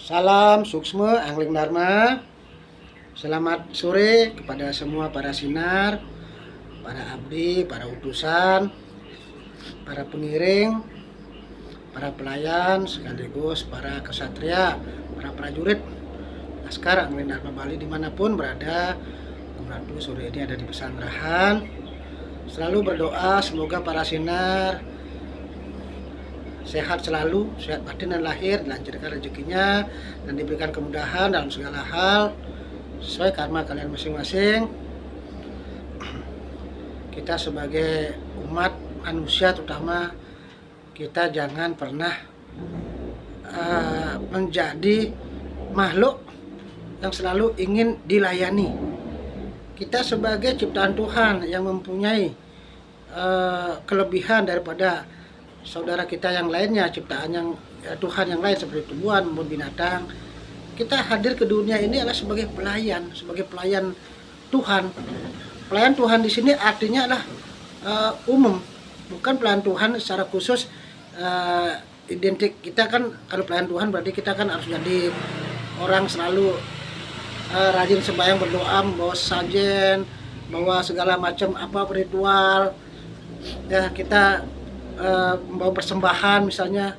Salam Suksme Angling Dharma. Selamat sore kepada semua para sinar, para abdi, para utusan, para pengiring, para pelayan, sekaligus para kesatria, para prajurit Laskar Angling Dharma Bali dimanapun berada. Ratu sore ini ada di Pesanggerahan. Selalu berdoa semoga para sinar sehat selalu, sehat batin dan lahir, dilancarkan rezekinya dan diberikan kemudahan dalam segala hal sesuai karma kalian masing-masing. Kita sebagai umat manusia terutama, kita jangan pernah menjadi makhluk yang selalu ingin dilayani. Kita sebagai ciptaan Tuhan yang mempunyai kelebihan daripada saudara kita yang lainnya, ciptaan yang Tuhan yang lain seperti tumbuhan maupun binatang. Kita hadir ke dunia ini adalah sebagai pelayan Tuhan. Pelayan Tuhan di sini artinya adalah umum, bukan pelayan Tuhan secara khusus identik. Kita kan kalau pelayan Tuhan berarti kita kan harus jadi orang selalu rajin sembahyang, berdoa, membawa sajen, bawa segala macam ritual. Ya, kita membawa persembahan misalnya,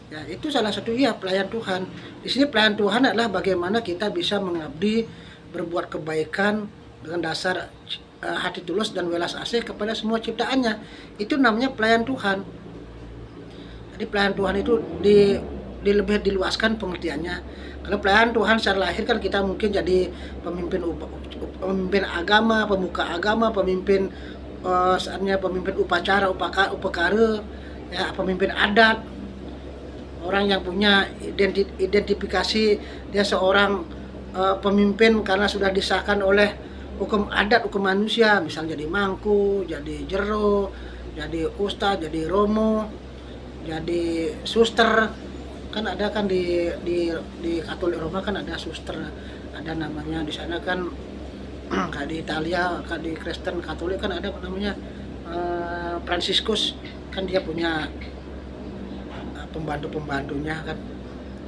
ya itu salah satu pelayan Tuhan. Di sini pelayan Tuhan adalah bagaimana kita bisa mengabdi, berbuat kebaikan dengan dasar hati tulus dan welas asih kepada semua ciptaannya. Itu namanya pelayan Tuhan. Jadi pelayan Tuhan itu lebih diluaskan pengertiannya. Kalau pelayan Tuhan secara lahir kan kita mungkin jadi pemimpin agama, pemuka agama, pemimpin saatnya pemimpin upacara, upakara, ya, pemimpin adat, orang yang punya identifikasi dia seorang pemimpin karena sudah disahkan oleh hukum adat, hukum manusia, misalnya jadi mangku, jadi jero, jadi ustadz, jadi romo, jadi suster. Kan ada kan di Katolik Roma kan ada suster, ada namanya di sana kan. Kayak di Italia, kayak di Kristen Katolik kan ada namanya Fransiskus, kan dia punya pembantunya kan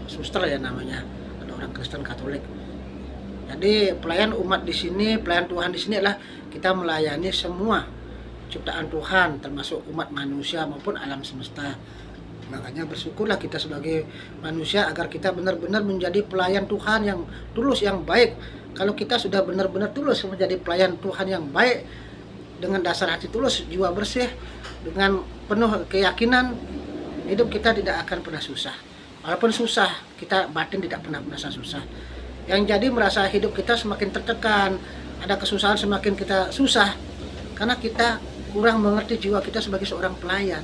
suster ya namanya, ada orang Kristen Katolik. Jadi pelayan umat di sini, pelayan Tuhan di sini adalah kita melayani semua ciptaan Tuhan termasuk umat manusia maupun alam semesta. Makanya bersyukurlah kita sebagai manusia agar kita benar-benar menjadi pelayan Tuhan yang tulus, yang baik. Kalau kita sudah benar-benar tulus menjadi pelayan Tuhan yang baik, dengan dasar hati tulus, jiwa bersih, dengan penuh keyakinan, hidup kita tidak akan pernah susah. Walaupun susah, kita batin tidak pernah merasa susah. Yang jadi merasa hidup kita semakin tertekan, ada kesusahan semakin kita susah, karena kita kurang mengerti jiwa kita sebagai seorang pelayan.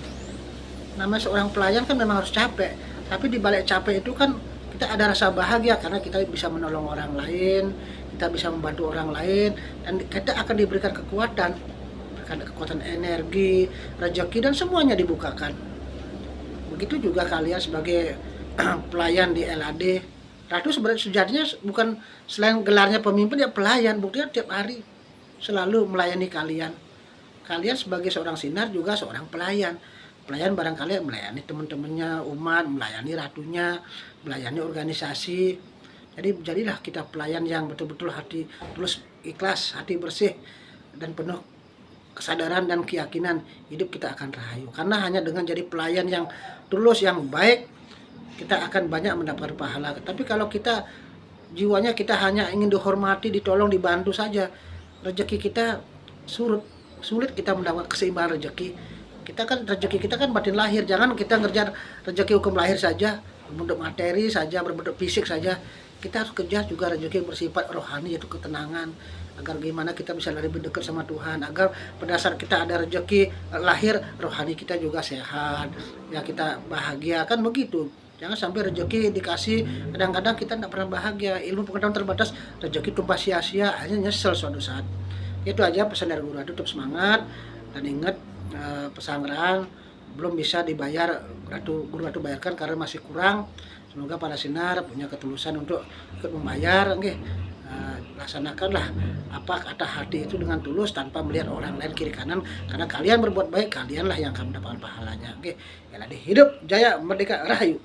Namanya seorang pelayan kan memang harus capek, tapi di balik capek itu kan kita ada rasa bahagia karena kita bisa menolong orang lain, kita bisa membantu orang lain, dan kita akan diberikan kekuatan energi, rezeki, dan semuanya dibukakan. Begitu juga kalian sebagai pelayan di LAD. Ratu sebenarnya sejatinya bukan selain gelarnya pemimpin, ya pelayan. Buktinya tiap hari selalu melayani kalian. Kalian sebagai seorang sinar juga seorang pelayan. Pelayan barangkali melayani teman-temannya, umat, melayani ratunya, melayani organisasi. Jadi jadilah kita pelayan yang betul-betul hati tulus, ikhlas, hati bersih, dan penuh kesadaran dan keyakinan hidup kita akan rahayu. Karena hanya dengan jadi pelayan yang tulus, yang baik, kita akan banyak mendapat pahala. Tapi kalau kita jiwanya kita hanya ingin dihormati, ditolong, dibantu saja, rezeki kita sulit kita mendapat keseimbangan rezeki. Rezeki kita kan batin lahir. Jangan kita ngerjar rezeki hukum lahir saja, berbentuk materi saja, berbentuk fisik saja. Kita harus kejar juga rezeki bersifat rohani, yaitu ketenangan, agar gimana kita bisa lebih dekat sama Tuhan, agar berdasar kita ada rezeki lahir, rohani kita juga sehat, ya kita bahagia, kan begitu. Jangan sampai rezeki dikasih, kadang-kadang kita tidak pernah bahagia, ilmu pengetahuan terbatas, rezeki tumpah sia-sia, hanya nyesel suatu saat. Itu aja pesan dari Guru Ratu, tetap semangat, dan ingat Pesanggerahan belum bisa dibayar, Guru Ratu bayarkan karena masih kurang. Semoga para sinar punya ketulusan untuk ikut membayar. Laksanakanlah apa kata hati itu dengan tulus tanpa melihat orang lain kiri kanan, karena kalian berbuat baik, kalianlah yang akan mendapatkan pahalanya. Ya, hidup jaya, merdeka, rahayu.